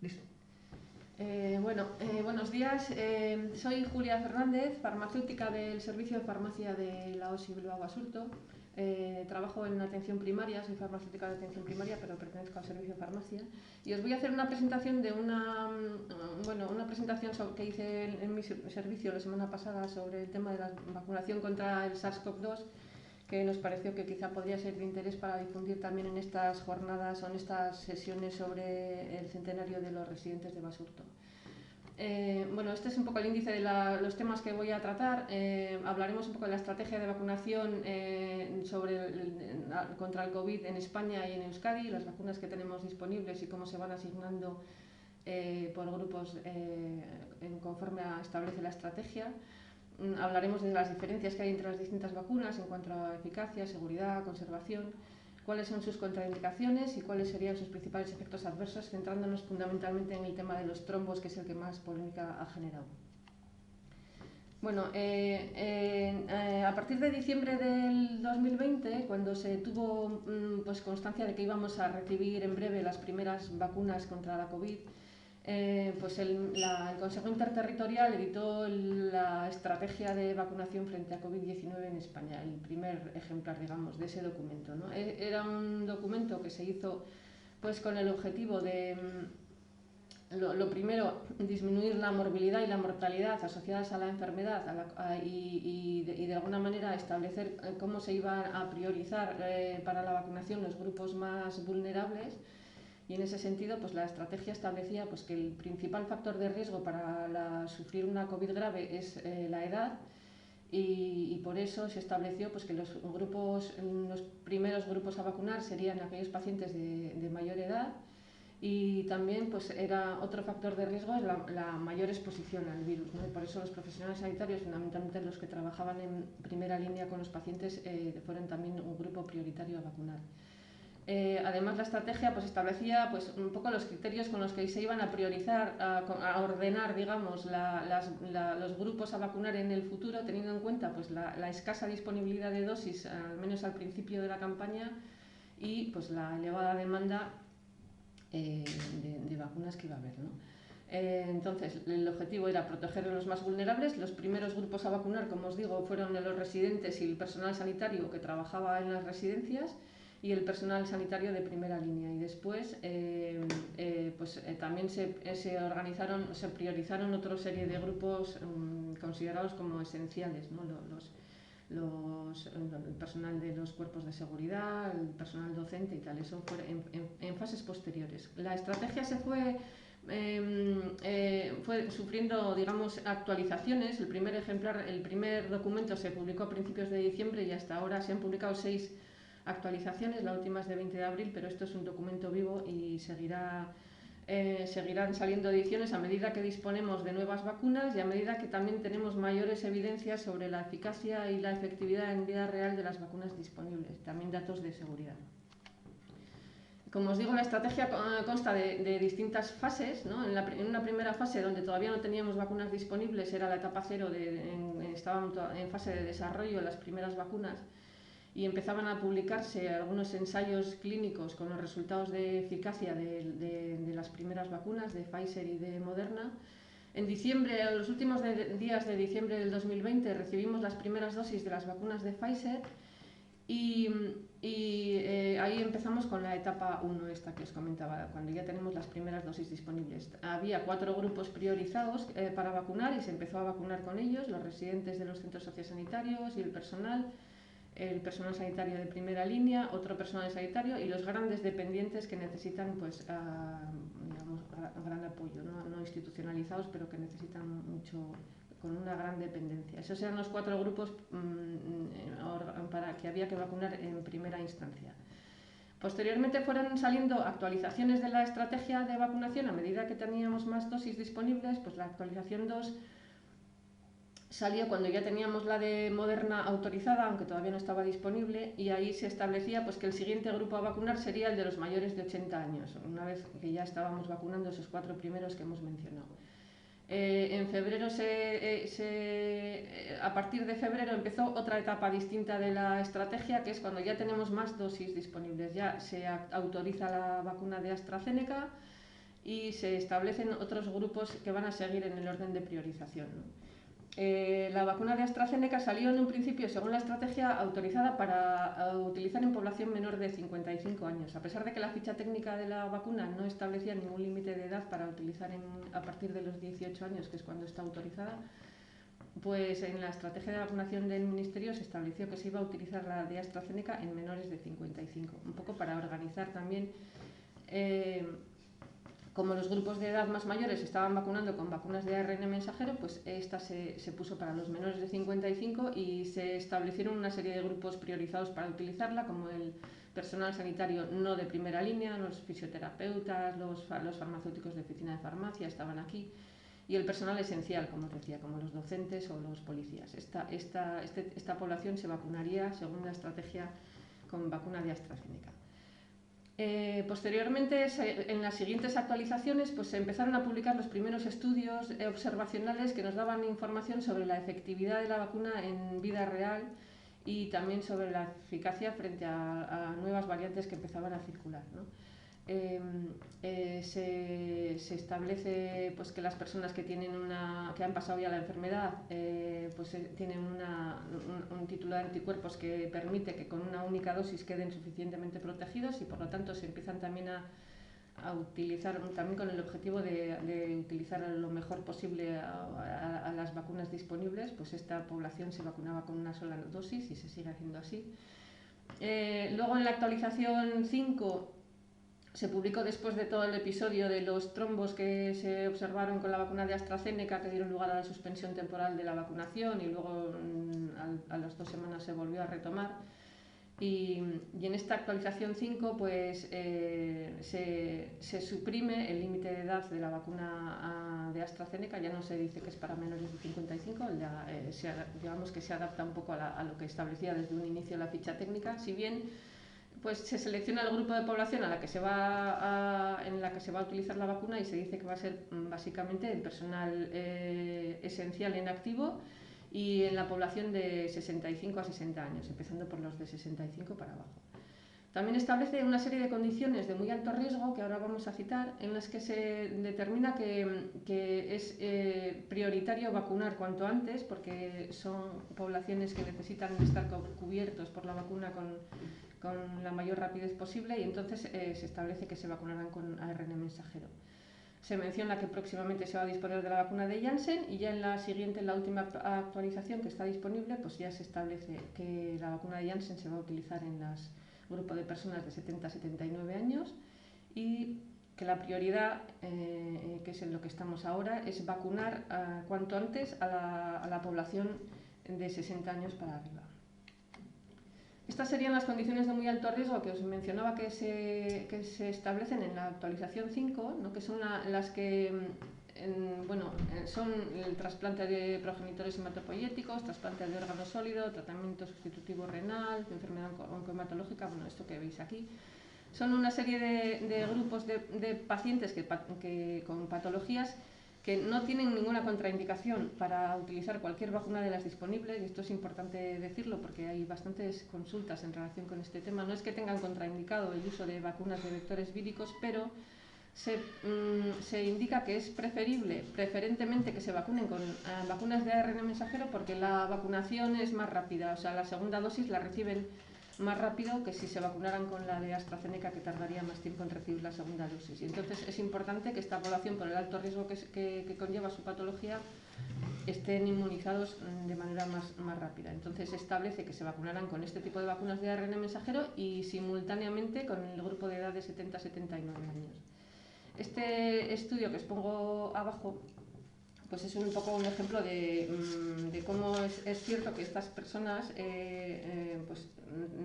Listo. Buenos días. Soy Julia Fernández, farmacéutica del Servicio de Farmacia de la OSI Bilbao Basurto. Trabajo en atención primaria, soy farmacéutica de atención primaria, pero pertenezco al Servicio de Farmacia. Y os voy a hacer una presentación de una presentación que hice en mi servicio la semana pasada sobre el tema de la vacunación contra el SARS-CoV-2, que nos pareció que quizá podría ser de interés para difundir también en estas jornadas o en estas sesiones sobre el centenario de los residentes de Basurto. Este es un poco el índice de los temas que voy a tratar. Hablaremos un poco de la estrategia de vacunación contra el COVID en España y en Euskadi, las vacunas que tenemos disponibles y cómo se van asignando por grupos conforme establece la estrategia. Hablaremos de las diferencias que hay entre las distintas vacunas en cuanto a eficacia, seguridad, conservación, cuáles son sus contraindicaciones y cuáles serían sus principales efectos adversos, centrándonos fundamentalmente en el tema de los trombos, que es el que más polémica ha generado. A partir de diciembre del 2020, cuando se tuvo constancia de que íbamos a recibir en breve las primeras vacunas contra la COVID, el Consejo Interterritorial editó la estrategia de vacunación frente a COVID-19 en España, el primer ejemplar, digamos, de ese documento, ¿no? Era un documento que se hizo con el objetivo de, lo primero, disminuir la morbilidad y la mortalidad asociadas a la enfermedad y de alguna manera establecer cómo se iban a priorizar para la vacunación los grupos más vulnerables. Y en ese sentido, la estrategia establecía que el principal factor de riesgo para sufrir una COVID grave es la edad, y por eso se estableció que los primeros grupos a vacunar serían aquellos pacientes de mayor edad, y también era otro factor de riesgo es la mayor exposición al virus, ¿no? Y por eso los profesionales sanitarios, fundamentalmente los que trabajaban en primera línea con los pacientes, fueron también un grupo prioritario a vacunar. Además, la estrategia establecía un poco los criterios con los que se iban a priorizar, a ordenar, digamos, los grupos a vacunar en el futuro, teniendo en cuenta la escasa disponibilidad de dosis, al menos al principio de la campaña, y la elevada demanda de vacunas que iba a haber, ¿no? Entonces, el objetivo era proteger a los más vulnerables. Los primeros grupos a vacunar, como os digo, fueron los residentes y el personal sanitario que trabajaba en las residencias, y el personal sanitario de primera línea. Y después también se priorizaron otra serie de grupos considerados como esenciales, ¿no? El personal de los cuerpos de seguridad, el personal docente y tal. Eso fue en fases posteriores. La estrategia se fue sufriendo, digamos, actualizaciones. El primer documento se publicó a principios de diciembre y hasta ahora se han publicado 6 actualizaciones. La última es de 20 de abril, pero esto es un documento vivo y seguirán saliendo ediciones a medida que disponemos de nuevas vacunas y a medida que también tenemos mayores evidencias sobre la eficacia y la efectividad en vida real de las vacunas disponibles, también datos de seguridad. Como os digo, la estrategia consta de distintas fases, ¿no? En una primera fase, donde todavía no teníamos vacunas disponibles, era la etapa 0, estaban en fase de desarrollo las primeras vacunas, y empezaban a publicarse algunos ensayos clínicos con los resultados de eficacia de las primeras vacunas de Pfizer y de Moderna. En diciembre, en los últimos días de diciembre del 2020, recibimos las primeras dosis de las vacunas de Pfizer, y ahí empezamos con la etapa 1, esta que os comentaba, cuando ya tenemos las primeras dosis disponibles. Había 4 grupos priorizados para vacunar, y se empezó a vacunar con ellos: los residentes de los centros sociosanitarios y el personal sanitario de primera línea, otro personal sanitario y los grandes dependientes que necesitan gran apoyo, no institucionalizados, pero que necesitan mucho, con una gran dependencia. Esos eran los 4 grupos para que había que vacunar en primera instancia. Posteriormente fueron saliendo actualizaciones de la estrategia de vacunación a medida que teníamos más dosis disponibles. La actualización 2 salió cuando ya teníamos la de Moderna autorizada, aunque todavía no estaba disponible, y ahí se establecía que el siguiente grupo a vacunar sería el de los mayores de 80 años, una vez que ya estábamos vacunando esos 4 primeros que hemos mencionado. En febrero, a partir de febrero, empezó otra etapa distinta de la estrategia, que es cuando ya tenemos más dosis disponibles. Ya se autoriza la vacuna de AstraZeneca, y se establecen otros grupos que van a seguir en el orden de priorización, ¿no? La vacuna de AstraZeneca salió en un principio, según la estrategia, autorizada para utilizar en población menor de 55 años. A pesar de que la ficha técnica de la vacuna no establecía ningún límite de edad para utilizar a partir de los 18 años, que es cuando está autorizada, pues en la estrategia de vacunación del Ministerio se estableció que se iba a utilizar la de AstraZeneca en menores de 55, un poco para organizar también, como los grupos de edad más mayores se estaban vacunando con vacunas de ARN mensajero, pues esta se puso para los menores de 55 y se establecieron una serie de grupos priorizados para utilizarla, como el personal sanitario no de primera línea, los fisioterapeutas, los farmacéuticos de oficina de farmacia estaban aquí, y el personal esencial, como os decía, como los docentes o los policías. Esta población se vacunaría, según la estrategia, con vacuna de AstraZeneca. Posteriormente, en las siguientes actualizaciones, pues se empezaron a publicar los primeros estudios observacionales que nos daban información sobre la efectividad de la vacuna en vida real y también sobre la eficacia frente a nuevas variantes que empezaban a circular, ¿no? Se establece pues, que las personas que han pasado ya la enfermedad pues, tienen un título de anticuerpos que permite que con una única dosis queden suficientemente protegidos, y por lo tanto se empiezan también a utilizar, también con el objetivo de utilizar lo mejor posible a las vacunas disponibles. Pues esta población se vacunaba con una sola dosis y se sigue haciendo así. Luego, en la actualización 5, se publicó, después de todo el episodio de los trombos que se observaron con la vacuna de AstraZeneca, que dieron lugar a la suspensión temporal de la vacunación, y luego a las 2 semanas se volvió a retomar. Y en esta actualización 5 pues, se suprime el límite de edad de la vacuna de AstraZeneca. Ya no se dice que es para menores de 55, digamos que se adapta un poco a lo que establecía desde un inicio la ficha técnica, si bien pues se selecciona el grupo de población en la que se va a utilizar la vacuna, y se dice que va a ser básicamente el personal esencial en activo y en la población de 65 a 60 años, empezando por los de 65 para abajo. También establece una serie de condiciones de muy alto riesgo, que ahora vamos a citar, en las que se determina que es prioritario vacunar cuanto antes, porque son poblaciones que necesitan estar cubiertos por la vacuna con la mayor rapidez posible, y entonces se establece que se vacunarán con ARN mensajero. Se menciona que próximamente se va a disponer de la vacuna de Janssen, y ya en la siguiente, en la última actualización que está disponible, pues ya se establece que la vacuna de Janssen se va a utilizar en los grupos de personas de 70 a 79 años, y que la prioridad, que es en lo que estamos ahora, es vacunar cuanto antes a la población de 60 años para arriba. Estas serían las condiciones de muy alto riesgo que os mencionaba que se establecen en la actualización 5, ¿no? Que son las que son el trasplante de progenitores hematopoyéticos, trasplante de órgano sólido, tratamiento sustitutivo renal, enfermedad oncohematológica, bueno, esto que veis aquí. Son una serie de grupos de pacientes con patologías que no tienen ninguna contraindicación para utilizar cualquier vacuna de las disponibles, y esto es importante decirlo porque hay bastantes consultas en relación con este tema. No es que tengan contraindicado el uso de vacunas de vectores víricos, pero se indica que es preferentemente que se vacunen con vacunas de ARN mensajero, porque la vacunación es más rápida, o sea, la segunda dosis la reciben más rápido que si se vacunaran con la de AstraZeneca, que tardaría más tiempo en recibir la segunda dosis. Y entonces es importante que esta población, por el alto riesgo que conlleva su patología, estén inmunizados de manera más rápida. Entonces se establece que se vacunarán con este tipo de vacunas de ARN mensajero y simultáneamente con el grupo de edad de 70 a 79 años. Este estudio que os pongo abajo pues es un poco un ejemplo de cómo es cierto que estas personas pues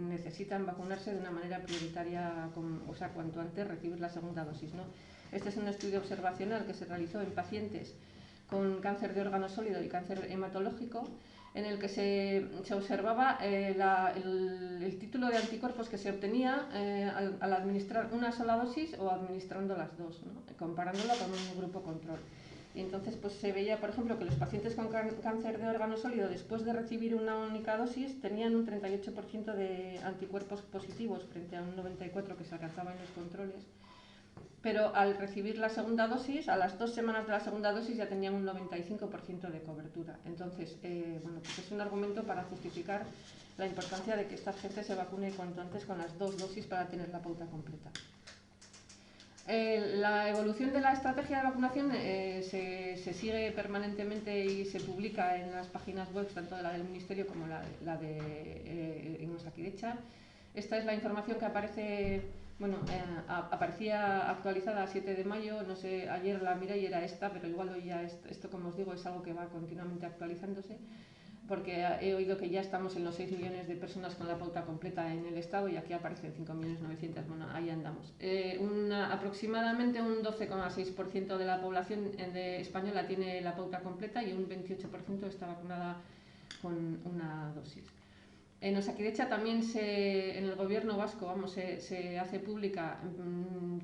necesitan vacunarse de una manera prioritaria, o sea, cuanto antes recibir la segunda dosis, ¿no? Este es un estudio observacional que se realizó en pacientes con cáncer de órgano sólido y cáncer hematológico, en el que se observaba el título de anticuerpos que se obtenía al administrar una sola dosis o administrando las dos, ¿no? Comparándolo con un grupo control. Y entonces pues se veía, por ejemplo, que los pacientes con cáncer de órgano sólido, después de recibir una única dosis, tenían un 38% de anticuerpos positivos frente a un 94% que se alcanzaba en los controles. pero al recibir la segunda dosis, a las 2 semanas de la segunda dosis ya tenían un 95% de cobertura. Entonces, bueno, pues es un argumento para justificar la importancia de que esta gente se vacune cuanto antes con las 2 dosis para tener la pauta completa. La evolución de la estrategia de vacunación se sigue permanentemente y se publica en las páginas web, tanto de la del Ministerio como la de Osakidetza. Esta es la información que aparece, bueno, aparecía actualizada a 7 de mayo, no sé, ayer la miré y era esta, pero igual hoy ya esto, como os digo, es algo que va continuamente actualizándose, porque he oído que ya estamos en los 6 millones de personas con la pauta completa en el Estado y aquí aparecen 5.900.000, bueno, ahí andamos. Aproximadamente un 12,6% de la población española tiene la pauta completa y un 28% está vacunada con una dosis. En Osakidetza también en el gobierno vasco, se hace pública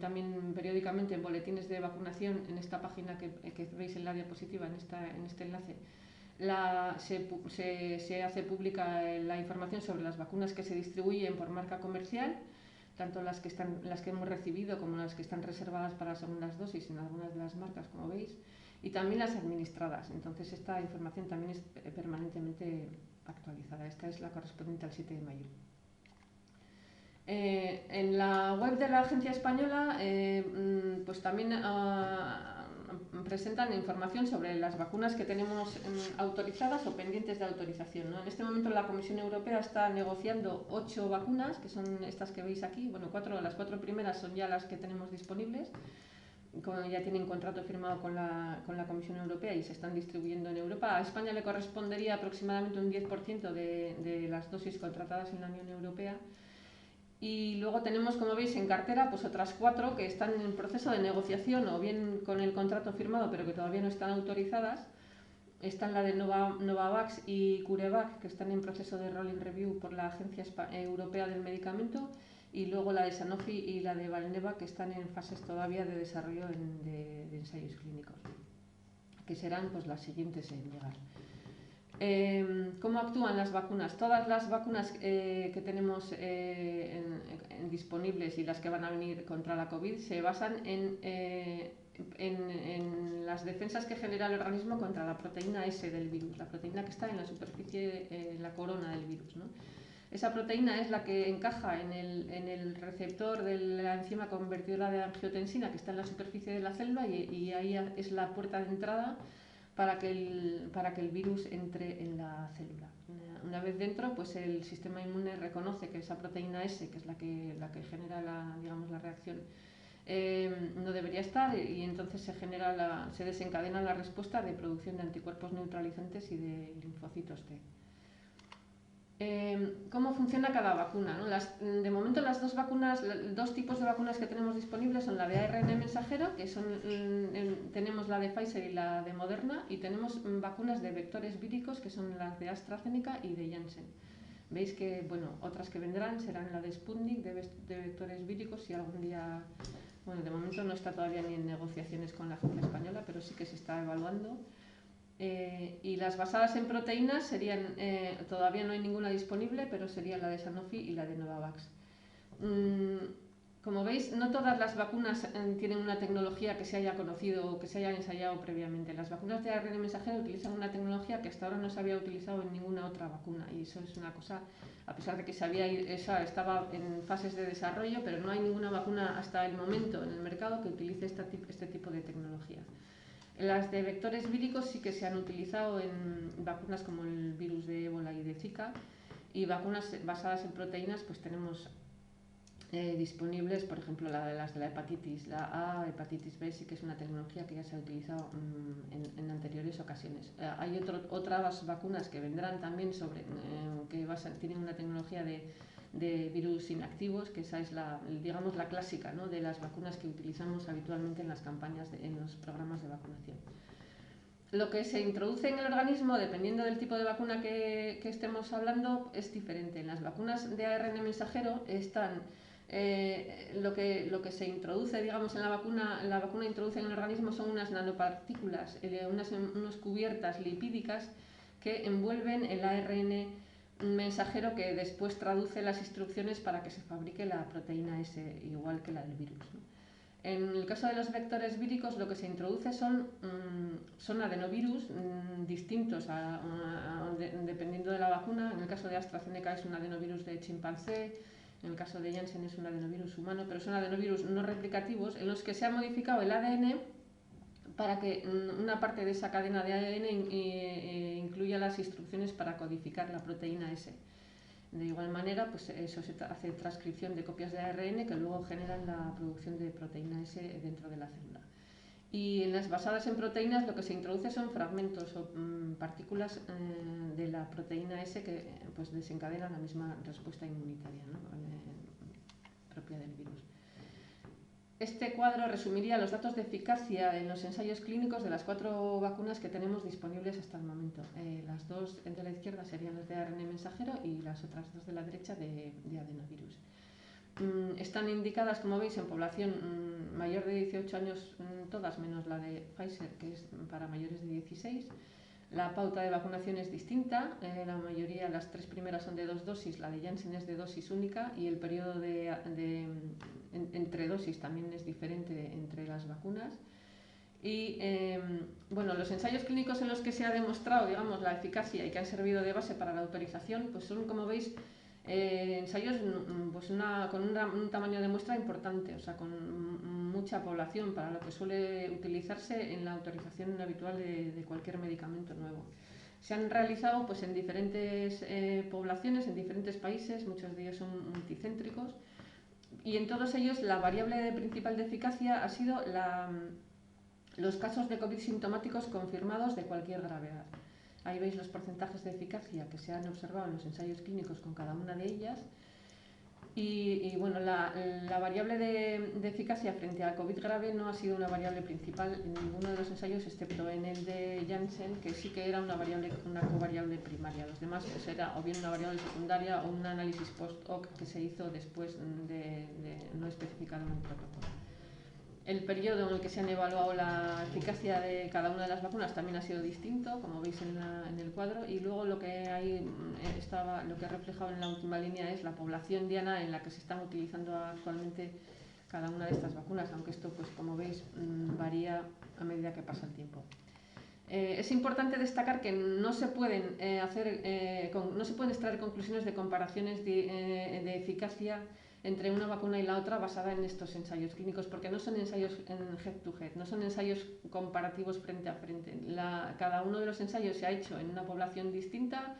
también periódicamente en boletines de vacunación en esta página que veis en la diapositiva, en este enlace. Se hace pública la información sobre las vacunas que se distribuyen por marca comercial, tanto las que hemos recibido como las que están reservadas para segundas dosis en algunas de las marcas, como veis, y también las administradas. Entonces esta información también es permanentemente actualizada. Esta es la correspondiente al 7 de mayo. En la web de la Agencia Española pues también presentan información sobre las vacunas que tenemos autorizadas o pendientes de autorización, ¿no? En este momento la Comisión Europea está negociando 8 vacunas, que son estas que veis aquí. Bueno, las 4 primeras son ya las que tenemos disponibles, ya tienen contrato firmado con la Comisión Europea y se están distribuyendo en Europa. A España le correspondería aproximadamente un 10% de las dosis contratadas en la Unión Europea. Y luego tenemos, como veis, en cartera pues otras 4 que están en proceso de negociación o bien con el contrato firmado pero que todavía no están autorizadas. Están la de Novavax y CureVac, que están en proceso de rolling review por la Agencia Europea del Medicamento, y luego la de Sanofi y la de Valneva, que están en fases todavía de desarrollo de ensayos clínicos, que serán pues las siguientes en llegar. ¿Cómo actúan las vacunas? Todas las vacunas que tenemos disponibles y las que van a venir contra la COVID se basan en las defensas que genera el organismo contra la proteína S del virus, la proteína que está en la superficie, en la corona del virus, ¿no? Esa proteína es la que encaja en el receptor de la enzima convertidora de angiotensina que está en la superficie de la célula y ahí es la puerta de entrada para que el virus entre en la célula. Una vez dentro, pues el sistema inmune reconoce que esa proteína S, que es la que genera la reacción, no debería estar, y entonces se desencadena la respuesta de producción de anticuerpos neutralizantes y de linfocitos T. ¿Cómo funciona cada vacuna, ¿no? De momento las dos tipos de vacunas que tenemos disponibles son la de ARN mensajero, que tenemos la de Pfizer y la de Moderna, y tenemos vacunas de vectores víricos, que son las de AstraZeneca y de Janssen. Veis que, bueno, otras que vendrán serán la de Sputnik, de vectores víricos, y algún día, bueno, de momento no está todavía ni en negociaciones con la Agencia Española, pero sí que se está evaluando. Y las basadas en proteínas serían, todavía no hay ninguna disponible, pero serían la de Sanofi y la de Novavax. Como veis, no todas las vacunas tienen una tecnología que se haya conocido o que se haya ensayado previamente. Las vacunas de ARN mensajero utilizan una tecnología que hasta ahora no se había utilizado en ninguna otra vacuna, y eso es una cosa, a pesar de que esa estaba en fases de desarrollo, pero no hay ninguna vacuna hasta el momento en el mercado que utilice este tipo de tecnología. Las de vectores víricos sí que se han utilizado en vacunas como el virus de ébola y de Zika, y vacunas basadas en proteínas pues tenemos disponibles, por ejemplo, las de la hepatitis, la A, hepatitis B, sí que es una tecnología que ya se ha utilizado en anteriores ocasiones. Hay otras vacunas que vendrán también que tienen una tecnología de virus inactivos, que esa es la clásica, ¿no?, de las vacunas que utilizamos habitualmente en las campañas, en los programas de vacunación. Lo que se introduce en el organismo, dependiendo del tipo de vacuna que estemos hablando, es diferente. En las vacunas de ARN mensajero lo que se introduce, digamos, la vacuna introduce en el organismo son unas nanopartículas, unas cubiertas lipídicas que envuelven el ARN mensajero, que después traduce las instrucciones para que se fabrique la proteína S, igual que la del virus, ¿no? En el caso de los vectores víricos, lo que se introduce son adenovirus distintos dependiendo de la vacuna. En el caso de AstraZeneca es un adenovirus de chimpancé, en el caso de Janssen es un adenovirus humano, pero son adenovirus no replicativos en los que se ha modificado el ADN para que una parte de esa cadena de ADN incluya las instrucciones para codificar la proteína S. De igual manera, pues eso se hace transcripción de copias de ARN que luego generan la producción de proteína S dentro de la célula. Y en las basadas en proteínas lo que se introduce son fragmentos o partículas de la proteína S que pues desencadenan la misma respuesta inmunitaria, ¿no? Propia del virus. Este cuadro resumiría los datos de eficacia en los ensayos clínicos de las 4 vacunas que tenemos disponibles hasta el momento. Las 2 de la izquierda serían las de ARN mensajero y las otras 2 de la derecha de adenovirus. Están indicadas, como veis, en población mayor de 18 años, todas menos la de Pfizer, que es para mayores de 16. La pauta de vacunación es distinta, la mayoría, las 3 primeras son de 2 dosis, la de Janssen es de dosis única y el periodo entre dosis también es diferente entre las vacunas. Y bueno, los ensayos clínicos en los que se ha demostrado, digamos, la eficacia y que han servido de base para la autorización, pues son, como veis, ensayos pues con un tamaño de muestra importante, o sea, con mucha población para lo que suele utilizarse en la autorización habitual de cualquier medicamento nuevo. Se han realizado pues, en diferentes poblaciones, en diferentes países, muchos de ellos son multicéntricos, y en todos ellos la variable principal de eficacia ha sido los casos de COVID sintomáticos confirmados de cualquier gravedad. Ahí veis los porcentajes de eficacia que se han observado en los ensayos clínicos con cada una de ellas. Y bueno, la variable de eficacia frente al COVID grave no ha sido una variable principal en ninguno de los ensayos, excepto en el de Janssen, que sí que era una covariable primaria. Los demás pues era o bien una variable secundaria o un análisis post-hoc que se hizo después de no especificado en el protocolo. El periodo en el que se han evaluado la eficacia de cada una de las vacunas también ha sido distinto, como veis en el cuadro, y luego lo que lo que he reflejado en la última línea es la población diana en la que se están utilizando actualmente cada una de estas vacunas, aunque esto, pues como veis, varía a medida que pasa el tiempo. Es importante destacar que no se pueden extraer conclusiones de comparaciones de eficacia entre una vacuna y la otra basada en estos ensayos clínicos, porque no son ensayos en head-to-head, no son ensayos comparativos frente a frente. Cada uno de los ensayos se ha hecho en una población distinta,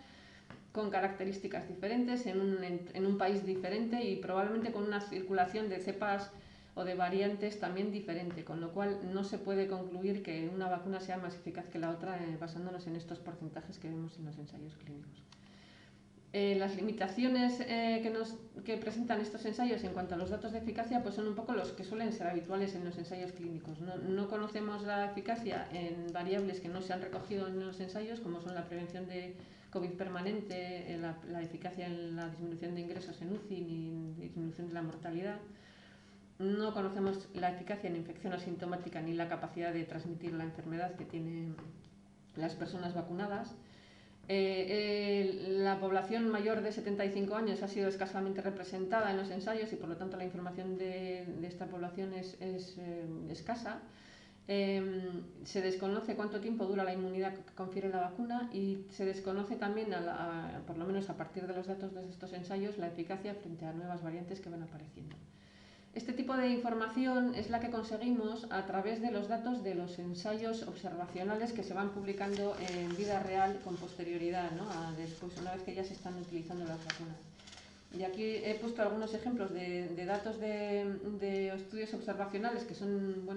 con características diferentes, en un país diferente y probablemente con una circulación de cepas o de variantes también diferente, con lo cual no se puede concluir que una vacuna sea más eficaz que la otra basándonos en estos porcentajes que vemos en los ensayos clínicos. Las limitaciones que presentan estos ensayos en cuanto a los datos de eficacia pues son un poco los que suelen ser habituales en los ensayos clínicos. No conocemos la eficacia en variables que no se han recogido en los ensayos, como son la prevención de COVID permanente, la eficacia en la disminución de ingresos en UCI ni en disminución de la mortalidad. No conocemos la eficacia en infección asintomática ni la capacidad de transmitir la enfermedad que tienen las personas vacunadas. La población mayor de 75 años ha sido escasamente representada en los ensayos y por lo tanto la información de esta población es escasa. Se desconoce cuánto tiempo dura la inmunidad que confiere la vacuna y se desconoce también, por lo menos a partir de los datos de estos ensayos, la eficacia frente a nuevas variantes que van apareciendo. Este tipo de información es la que conseguimos a través de los datos de los ensayos observacionales que se van publicando en vida real con posterioridad, ¿no? Después, una vez que ya se están utilizando las vacunas. Y aquí he puesto algunos ejemplos de datos de estudios observacionales que son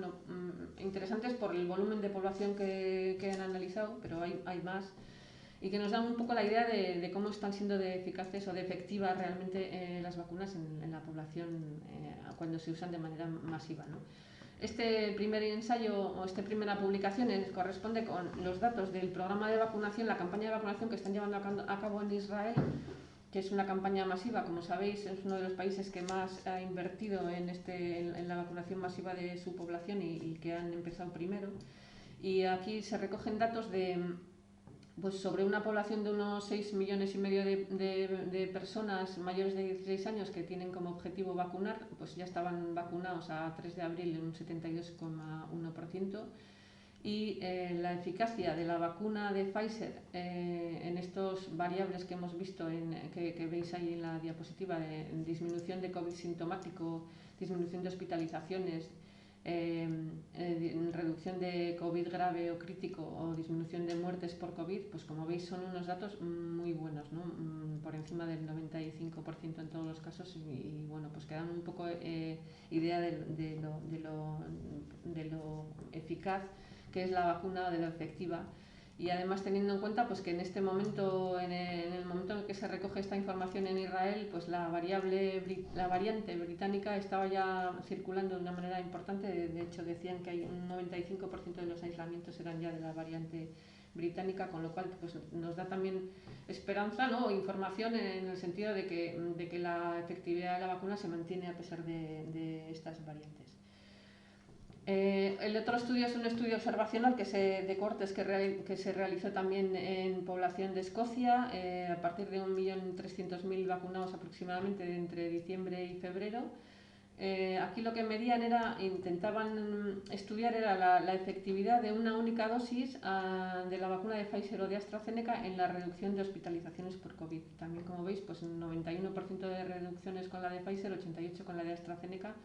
interesantes por el volumen de población que han analizado, pero hay más, y que nos dan un poco la idea de cómo están siendo de eficaces o de efectivas realmente las vacunas en la población cuando se usan de manera masiva, ¿no? Este primer ensayo o esta primera publicación corresponde con los datos del programa de vacunación, la campaña de vacunación que están llevando a cabo en Israel, que es una campaña masiva, como sabéis, es uno de los países que más ha invertido en la vacunación masiva de su población y que han empezado primero. Y aquí se recogen datos de pues sobre una población de unos 6,5 millones de personas mayores de 16 años que tienen como objetivo vacunar, pues ya estaban vacunados a 3 de abril en un 72,1%. Y la eficacia de la vacuna de Pfizer en estos variables que hemos visto, que veis ahí en la diapositiva, de disminución de COVID sintomático, disminución de hospitalizaciones, reducción de COVID grave o crítico o disminución de muertes por COVID, pues como veis son unos datos muy buenos, ¿no? Por encima del 95% en todos los casos y bueno, pues que dan un poco idea de lo eficaz que es la vacuna, de lo efectiva. Y además teniendo en cuenta pues, que en este momento, en el momento en el que se recoge esta información en Israel, pues la variante británica estaba ya circulando de una manera importante. De hecho decían que hay un 95% de los aislamientos eran ya de la variante británica, con lo cual pues, nos da también esperanza, ¿no? O información en el sentido de que la efectividad de la vacuna se mantiene a pesar de estas variantes. El otro estudio es un estudio observacional de cohortes que se realizó también en población de Escocia, a partir de 1.300.000 vacunados aproximadamente entre diciembre y febrero. Aquí lo que medían intentaban estudiar la efectividad de una única dosis de la vacuna de Pfizer o de AstraZeneca en la reducción de hospitalizaciones por COVID. También, como veis, pues un 91% de reducciones con la de Pfizer, 88% con la de AstraZeneca,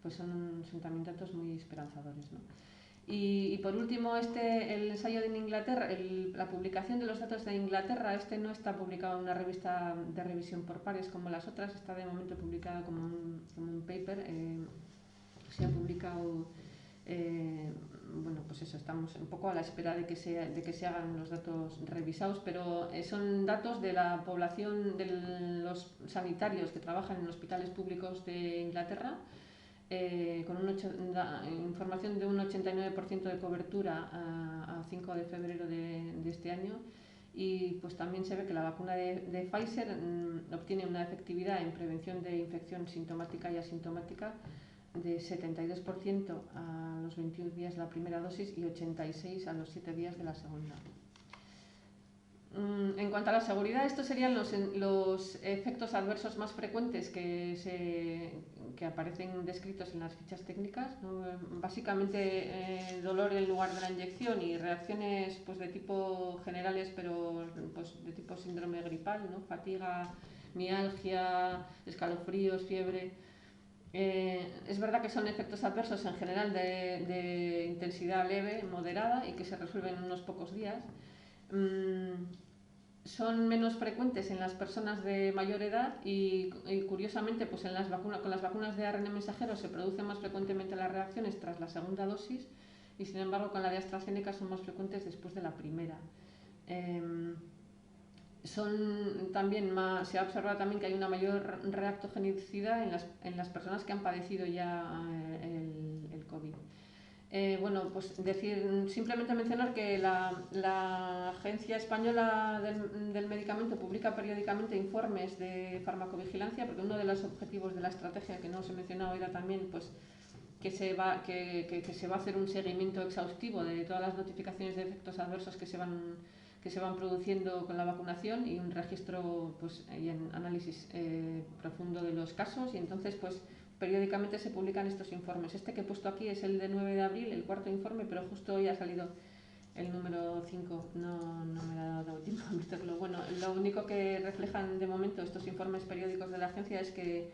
pues son también datos muy esperanzadores, ¿no? Y por último, el ensayo de Inglaterra, la publicación de los datos de Inglaterra, no está publicado en una revista de revisión por pares como las otras, está de momento publicado como un paper. Se ha publicado, bueno, pues eso, estamos un poco a la espera de que se hagan los datos revisados, pero son datos de la población de los sanitarios que trabajan en hospitales públicos de Inglaterra, con información de un 89% de cobertura a 5 de febrero de este año, y pues también se ve que la vacuna de Pfizer obtiene una efectividad en prevención de infección sintomática y asintomática de 72% a los 21 días de la primera dosis y 86% a los 7 días de la segunda. En cuanto a la seguridad, estos serían los efectos adversos más frecuentes que aparecen descritos en las fichas técnicas, ¿no? Básicamente dolor en lugar de la inyección y reacciones pues, de tipo generales, pero pues, de tipo síndrome gripal, ¿no? Fatiga, mialgia, escalofríos, fiebre. Es verdad que son efectos adversos en general de intensidad leve, moderada y que se resuelven en unos pocos días. Son menos frecuentes en las personas de mayor edad y curiosamente pues con las vacunas de ARN mensajero se producen más frecuentemente las reacciones tras la segunda dosis, y sin embargo con la de AstraZeneca son más frecuentes después de la primera. Se ha observado también que hay una mayor reactogenicidad en las personas que han padecido ya el COVID. Bueno, pues simplemente mencionar que la Agencia Española del Medicamento publica periódicamente informes de farmacovigilancia, porque uno de los objetivos de la estrategia que no os he mencionado era también pues, que se va a hacer un seguimiento exhaustivo de todas las notificaciones de efectos adversos que se van produciendo con la vacunación, y un registro pues, y un análisis profundo de los casos, y entonces pues periódicamente se publican estos informes. Este que he puesto aquí es el de 9 de abril, el cuarto informe, pero justo hoy ha salido el número 5, no me ha dado tiempo a meterlo. Bueno, lo único que reflejan de momento estos informes periódicos de la agencia es que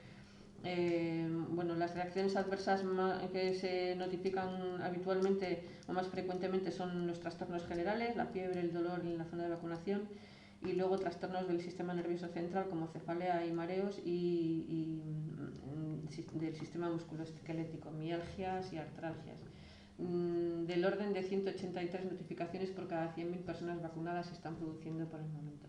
las reacciones adversas que se notifican habitualmente o más frecuentemente son los trastornos generales, la fiebre, el dolor en la zona de vacunación, y luego trastornos del sistema nervioso central como cefalea y mareos, y del sistema musculoesquelético, mialgias y artralgias. Del orden de 183 notificaciones por cada 100.000 personas vacunadas se están produciendo por el momento.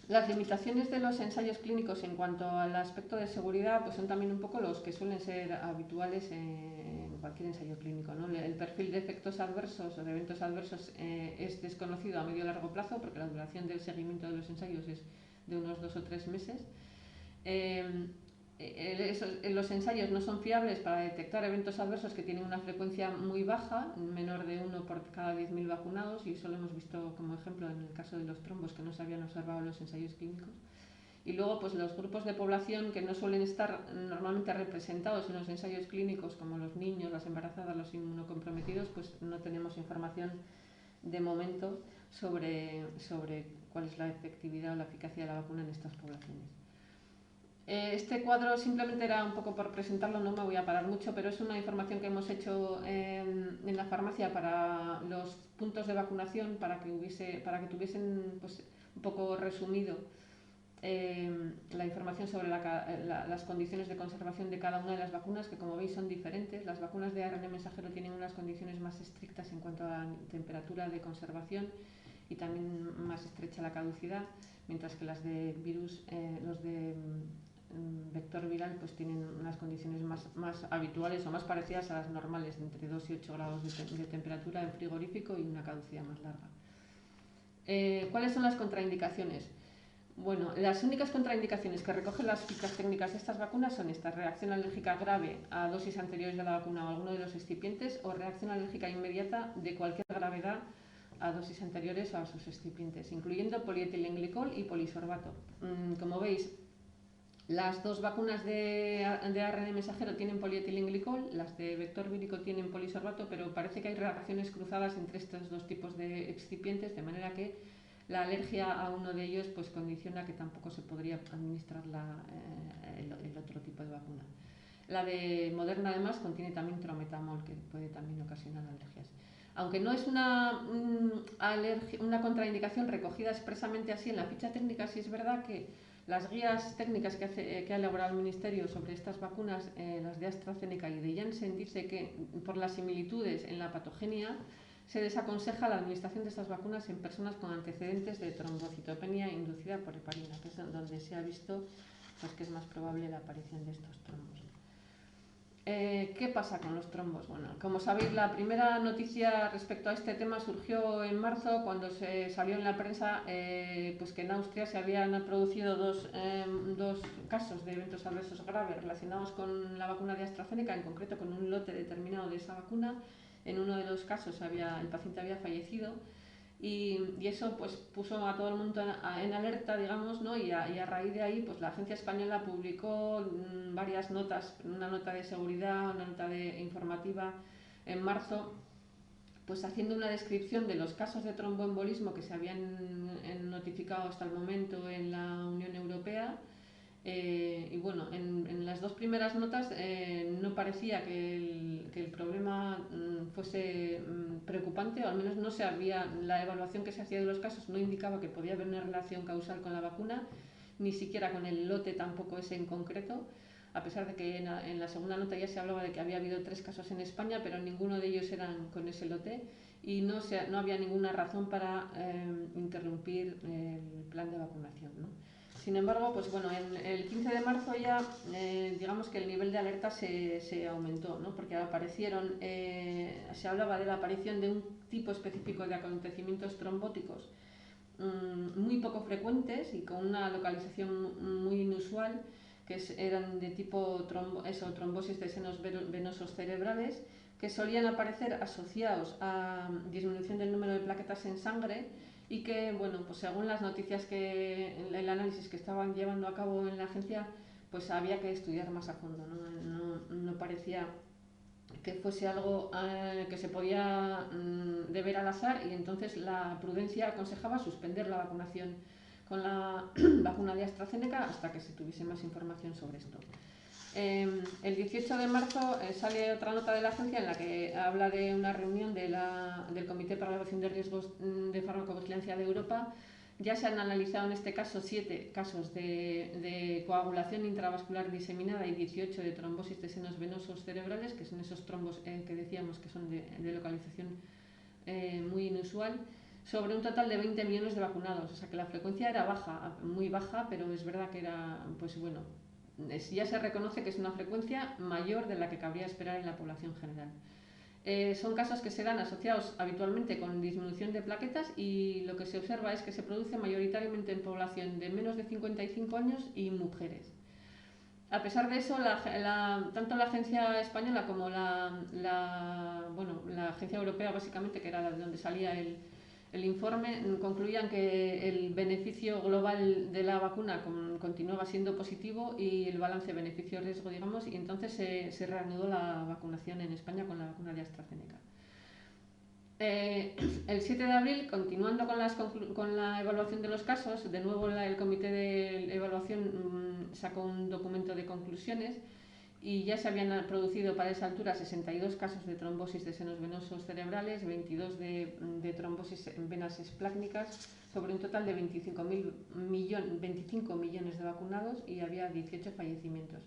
Las limitaciones de los ensayos clínicos en cuanto al aspecto de seguridad pues son también un poco los que suelen ser habituales en cualquier ensayo clínico, ¿no? El perfil de efectos adversos o de eventos adversos es desconocido a medio y largo plazo, porque la duración del seguimiento de los ensayos es de unos 2 o 3 meses. los ensayos no son fiables para detectar eventos adversos que tienen una frecuencia muy baja, menor de 1 por cada 10.000 vacunados, y eso lo hemos visto como ejemplo en el caso de los trombos que no se habían observado en los ensayos clínicos. Y luego, pues los grupos de población que no suelen estar normalmente representados en los ensayos clínicos, como los niños, las embarazadas, los inmunocomprometidos, pues no tenemos información de momento sobre cuál es la efectividad o la eficacia de la vacuna en estas poblaciones. Este cuadro simplemente era un poco por presentarlo, no me voy a parar mucho, pero es una información que hemos hecho en la farmacia para los puntos de vacunación, para que tuviesen pues, un poco resumido la información sobre las condiciones de conservación de cada una de las vacunas, que como veis son diferentes. Las vacunas de ARN mensajero tienen unas condiciones más estrictas en cuanto a temperatura de conservación y también más estrecha la caducidad, mientras que las de virus, los de vector viral, pues tienen unas condiciones más habituales o más parecidas a las normales, entre 2 y 8 grados de temperatura en frigorífico y una caducidad más larga. ¿Cuáles son las contraindicaciones? Bueno, las únicas contraindicaciones que recogen las fichas técnicas de estas vacunas son esta: reacción alérgica grave a dosis anteriores de la vacuna o alguno de los excipientes, o reacción alérgica inmediata de cualquier gravedad a dosis anteriores o a sus excipientes, incluyendo polietilenglicol y polisorbato. Como veis, las dos vacunas de ARN mensajero tienen polietilenglicol, las de vector vírico tienen polisorbato, pero parece que hay reacciones cruzadas entre estos dos tipos de excipientes, de manera que la alergia a uno de ellos pues condiciona que tampoco se podría administrar el otro tipo de vacuna. La de Moderna además contiene también trometamol, que puede también ocasionar alergias. Aunque no es una contraindicación recogida expresamente así en la ficha técnica, sí es verdad que las guías técnicas que ha elaborado el Ministerio sobre estas vacunas, las de AstraZeneca y de Janssen, dice que por las similitudes en la patogenia se desaconseja la administración de estas vacunas en personas con antecedentes de trombocitopenia inducida por heparina, que es donde se ha visto pues, que es más probable la aparición de estos trombos. ¿Qué pasa con los trombos? Bueno, como sabéis, la primera noticia respecto a este tema surgió en marzo, cuando se salió en la prensa pues que en Austria se habían producido dos casos de eventos adversos graves relacionados con la vacuna de AstraZeneca, en concreto con un lote determinado de esa vacuna. En uno de los casos el paciente había fallecido y eso pues puso a todo el mundo en alerta, digamos, ¿no? Y a raíz de ahí pues la agencia española publicó varias notas, una nota de seguridad, una nota informativa en marzo, pues haciendo una descripción de los casos de tromboembolismo que se habían notificado hasta el momento en la Unión Europea. Y bueno, en las dos primeras notas no parecía que el problema fuese preocupante, o al menos no se había, la evaluación que se hacía de los casos no indicaba que podía haber una relación causal con la vacuna, ni siquiera con el lote tampoco ese en concreto, a pesar de que en la segunda nota ya se hablaba de que había habido 3 casos en España, pero ninguno de ellos eran con ese lote y no había ninguna razón para interrumpir el plan de vacunación, ¿no? Sin embargo, pues bueno, el 15 de marzo ya digamos que el nivel de alerta se aumentó, ¿no? Porque se hablaba de la aparición de un tipo específico de acontecimientos trombóticos muy poco frecuentes y con una localización muy inusual, que eran de tipo trombosis de senos venosos cerebrales, que solían aparecer asociados a disminución del número de plaquetas en sangre, y que, bueno, pues según las noticias el análisis que estaban llevando a cabo en la agencia, pues había que estudiar más a fondo, no parecía que fuese algo que se podía deber al azar, y entonces la prudencia aconsejaba suspender la vacunación con la vacuna de AstraZeneca hasta que se tuviese más información sobre esto. El 18 de marzo sale otra nota de la agencia en la que habla de una reunión del Comité para la Evaluación de Riesgos de Farmacovigilancia de Europa. Ya se han analizado en este caso 7 casos de coagulación intravascular diseminada y 18 de trombosis de senos venosos cerebrales, que son esos trombos que decíamos que son de localización muy inusual, sobre un total de 20 millones de vacunados. O sea que la frecuencia era baja, muy baja, pero es verdad que era, pues bueno, ya se reconoce que es una frecuencia mayor de la que cabría esperar en la población general. Son casos que se dan asociados habitualmente con disminución de plaquetas, y lo que se observa es que se produce mayoritariamente en población de menos de 55 años y mujeres. A pesar de eso, tanto la agencia española como bueno, la agencia europea, básicamente, que era de donde salía el informe, concluían que el beneficio global de la vacuna continuaba siendo positivo y el balance beneficio-riesgo, digamos, y entonces se reanudó la vacunación en España con la vacuna de AstraZeneca. El 7 de abril, continuando con la evaluación de los casos, de nuevo el comité de evaluación sacó un documento de conclusiones y ya se habían producido para esa altura 62 casos de trombosis de senos venosos cerebrales, 22 de trombosis en venas esplácnicas, sobre un total de 25 millones de vacunados y había 18 fallecimientos.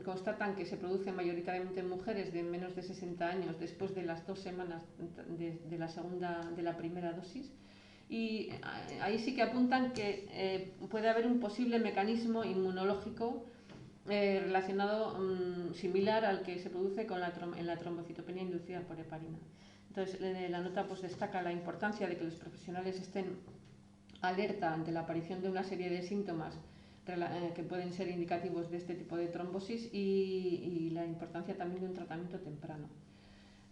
Constatan que se produce mayoritariamente en mujeres de menos de 60 años después de las 2 semanas de la primera dosis, y ahí sí que apuntan que puede haber un posible mecanismo inmunológico relacionado similar al que se produce en la trombocitopenia inducida por heparina. Entonces, la nota pues destaca la importancia de que los profesionales estén alerta ante la aparición de una serie de síntomas que pueden ser indicativos de este tipo de trombosis y la importancia también de un tratamiento temprano.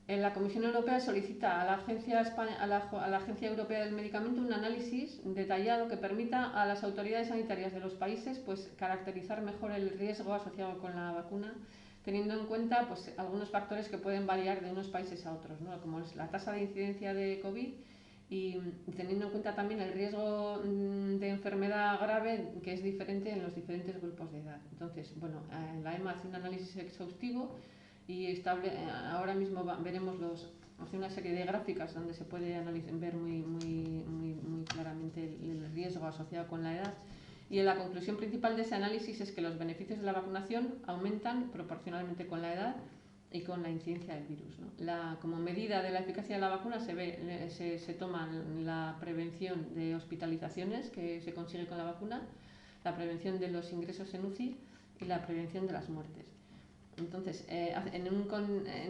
La Comisión Europea solicita a la Agencia Europea del Medicamento un análisis detallado que permita a las autoridades sanitarias de los países pues, caracterizar mejor el riesgo asociado con la vacuna, teniendo en cuenta pues, algunos factores que pueden variar de unos países a otros, ¿no? Como es la tasa de incidencia de COVID y teniendo en cuenta también el riesgo de enfermedad grave que es diferente en los diferentes grupos de edad. Entonces, bueno, la EMA hace un análisis exhaustivo y ahora mismo veremos hace una serie de gráficas donde se puede ver muy claramente el riesgo asociado con la edad. Y la conclusión principal de ese análisis es que los beneficios de la vacunación aumentan proporcionalmente con la edad y con la incidencia del virus, ¿no? Como medida de la eficacia de la vacuna se toma la prevención de hospitalizaciones que se consigue con la vacuna, la prevención de los ingresos en UCI y la prevención de las muertes. Entonces,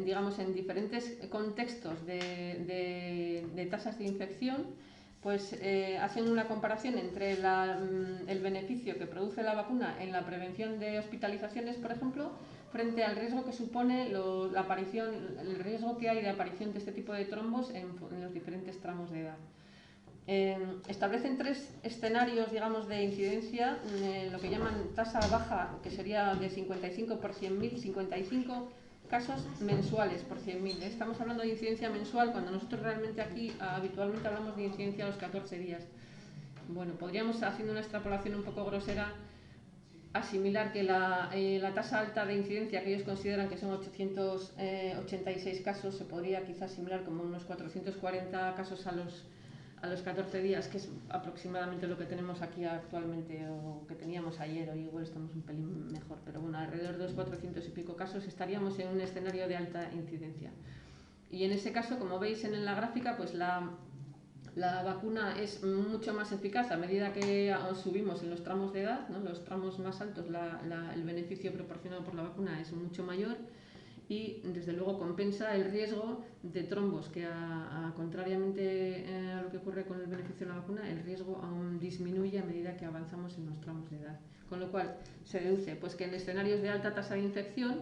digamos, en diferentes contextos de tasas de infección, pues hacen una comparación entre el beneficio que produce la vacuna en la prevención de hospitalizaciones, por ejemplo, frente al riesgo que supone el riesgo que hay de aparición de este tipo de trombos en los diferentes tramos de edad. Establecen 3 escenarios, digamos, de incidencia, lo que llaman tasa baja, que sería de 55 por 100.000, 55 casos mensuales por 100.000. Estamos hablando de incidencia mensual cuando nosotros realmente aquí habitualmente hablamos de incidencia a los 14 días. Bueno, podríamos, haciendo una extrapolación un poco grosera, asimilar que la tasa alta de incidencia que ellos consideran que son 886 casos se podría quizás asimilar como unos 440 casos a los 14 días, que es aproximadamente lo que tenemos aquí actualmente o que teníamos ayer, o igual estamos un pelín mejor, pero bueno, alrededor de los 400 y pico casos estaríamos en un escenario de alta incidencia. Y en ese caso, como veis en la gráfica, pues la vacuna es mucho más eficaz a medida que subimos en los tramos de edad, ¿no? Los tramos más altos, el beneficio proporcionado por la vacuna es mucho mayor y desde luego compensa el riesgo de trombos, que contrariamente a lo que ocurre con el beneficio de la vacuna, el riesgo aún disminuye a medida que avanzamos en los tramos de edad. Con lo cual se deduce pues, que en escenarios de alta tasa de infección,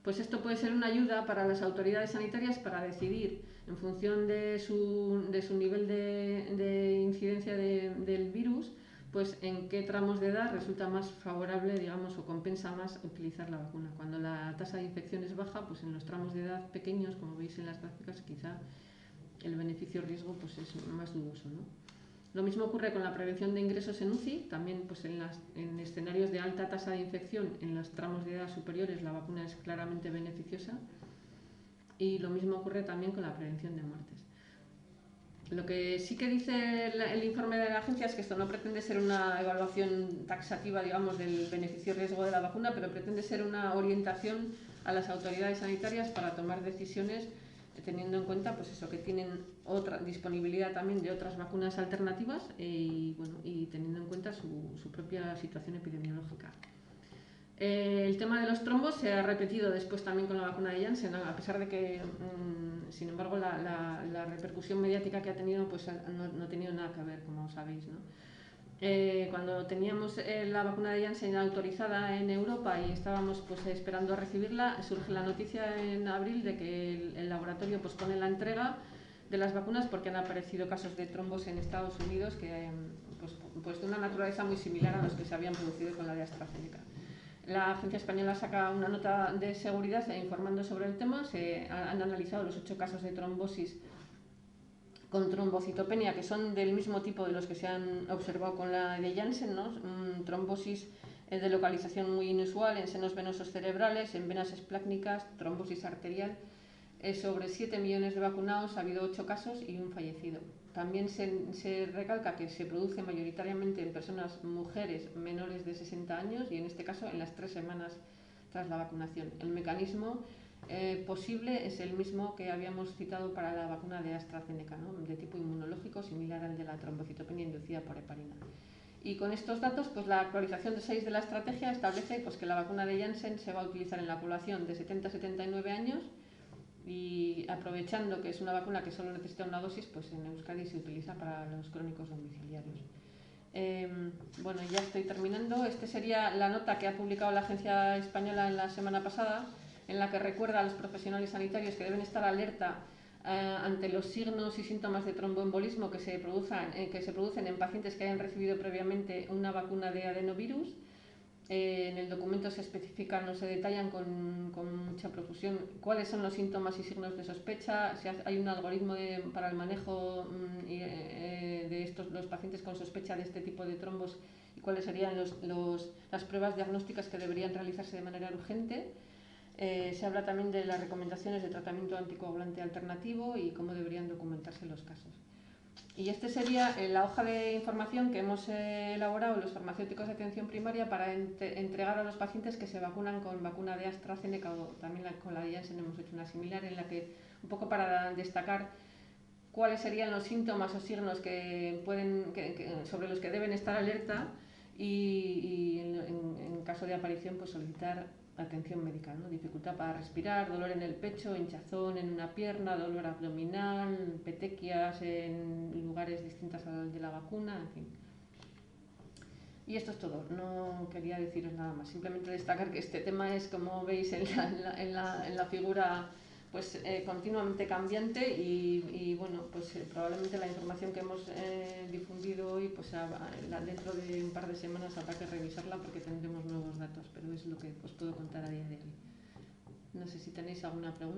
pues esto puede ser una ayuda para las autoridades sanitarias para decidir, en función de su nivel de incidencia del virus, pues en qué tramos de edad resulta más favorable, digamos, o compensa más utilizar la vacuna. Cuando la tasa de infección es baja, pues en los tramos de edad pequeños, como veis en las gráficas, quizá el beneficio-riesgo pues es más dudoso, ¿no? Lo mismo ocurre con la prevención de ingresos en UCI, también pues en escenarios de alta tasa de infección, en los tramos de edad superiores la vacuna es claramente beneficiosa, y lo mismo ocurre también con la prevención de muertes. Lo que sí que dice el informe de la agencia es que esto no pretende ser una evaluación taxativa, digamos, del beneficio-riesgo de la vacuna, pero pretende ser una orientación a las autoridades sanitarias para tomar decisiones teniendo en cuenta pues eso, que tienen otra disponibilidad también de otras vacunas alternativas y teniendo en cuenta su propia situación epidemiológica. El tema de los trombos se ha repetido después también con la vacuna de Janssen, a pesar de que, sin embargo, la repercusión mediática que ha tenido pues no ha tenido nada que ver, como sabéis, ¿no? Cuando teníamos la vacuna de Janssen autorizada en Europa y estábamos pues, esperando a recibirla, surge la noticia en abril de que el laboratorio pospone la entrega de las vacunas porque han aparecido casos de trombos en Estados Unidos que, pues de una naturaleza muy similar a los que se habían producido con la de AstraZeneca. La agencia española saca una nota de seguridad informando sobre el tema. Han analizado los 8 casos de trombosis con trombocitopenia, que son del mismo tipo de los que se han observado con la de Janssen, ¿no? Trombosis de localización muy inusual en senos venosos cerebrales, en venas esplácnicas, trombosis arterial. Sobre 7 millones de vacunados ha habido 8 casos y un fallecido. También se recalca que se produce mayoritariamente en personas mujeres menores de 60 años y en este caso en las 3 semanas tras la vacunación. El mecanismo posible es el mismo que habíamos citado para la vacuna de AstraZeneca, ¿no? De tipo inmunológico, similar al de la trombocitopenia inducida por heparina. Y con estos datos, pues la actualización de 6 de la estrategia establece pues, que la vacuna de Janssen se va a utilizar en la población de 70 a 79 años y aprovechando que es una vacuna que solo necesita una dosis, pues en Euskadi se utiliza para los crónicos domiciliarios. Bueno, ya estoy terminando. Esta sería la nota que ha publicado la Agencia Española en la semana pasada, en la que recuerda a los profesionales sanitarios que deben estar alerta ante los signos y síntomas de tromboembolismo que se producen en pacientes que hayan recibido previamente una vacuna de adenovirus. En el documento se especifican o se detallan con mucha profusión cuáles son los síntomas y signos de sospecha, si hay un algoritmo para el manejo de los pacientes con sospecha de este tipo de trombos y cuáles serían las pruebas diagnósticas que deberían realizarse de manera urgente. Se habla también de las recomendaciones de tratamiento anticoagulante alternativo y cómo deberían documentarse los casos. Y esta sería la hoja de información que hemos elaborado los farmacéuticos de atención primaria para entregar a los pacientes que se vacunan con vacuna de AstraZeneca o también con la de Janssen hemos hecho una similar en la que, un poco para destacar cuáles serían los síntomas o signos sobre los que deben estar alerta y en caso de aparición pues solicitar atención médica, ¿no? Dificultad para respirar, dolor en el pecho, hinchazón en una pierna, dolor abdominal, petequias en lugares distintos al de la vacuna, en fin. Y esto es todo, no quería deciros nada más, simplemente destacar que este tema es, como veis en la figura, pues continuamente cambiante y bueno, pues probablemente la información que hemos difundido hoy, pues dentro de un par de semanas habrá que revisarla porque tendremos nuevos datos, pero es lo que os puedo contar a día de hoy. No sé si tenéis alguna pregunta.